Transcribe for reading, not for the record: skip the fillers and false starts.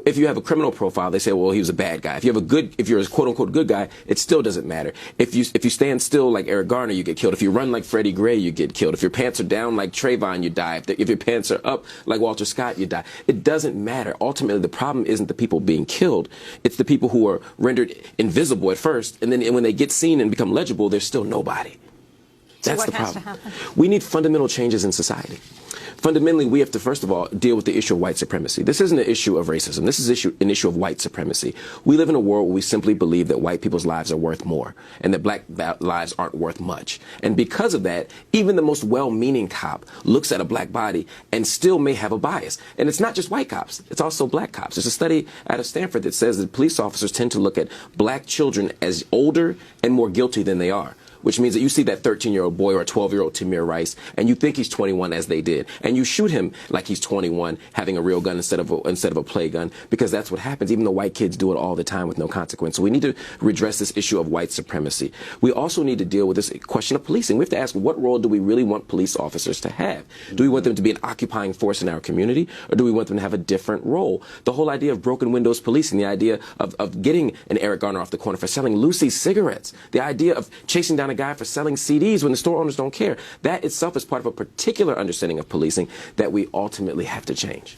if you have a criminal profile, they say, well, he was a bad guy. If you're a quote unquote good guy, it still doesn't matter. If you stand still like Eric Garner, you get killed. If you run like Freddie Gray, you get killed. If your pants are down like Trayvon, you die. If your pants are up like Walter Scott, you die. It doesn't matter. Ultimately, the problem isn't the people being killed. It's the people who are rendered invisible at first, and then when they get seen and become legible, they're still nobody. That's the problem. We need fundamental changes in society. Fundamentally, we have to, first of all, deal with the issue of white supremacy. This isn't an issue of racism. This is an issue of white supremacy. We live in a world where we simply believe that white people's lives are worth more and that black lives aren't worth much. And because of that, even the most well-meaning cop looks at a black body and still may have a bias. And it's not just white cops. It's also black cops. There's a study out of Stanford that says that police officers tend to look at black children as older and more guilty than they are, which means that you see that 13-year-old boy or a 12-year-old Tamir Rice, and you think he's 21 as they did, and you shoot him like he's 21, having a real gun instead of a play gun, because that's what happens, even though white kids do it all the time with no consequence. So we need to redress this issue of white supremacy. We also need to deal with this question of policing. We have to ask, what role do we really want police officers to have? Do we want them to be an occupying force in our community, or do we want them to have a different role? The whole idea of broken windows policing, the idea of getting an Eric Garner off the corner for selling Lucy's cigarettes, the idea of chasing down a guy for selling CDs when the store owners don't care. That itself is part of a particular understanding of policing that we ultimately have to change.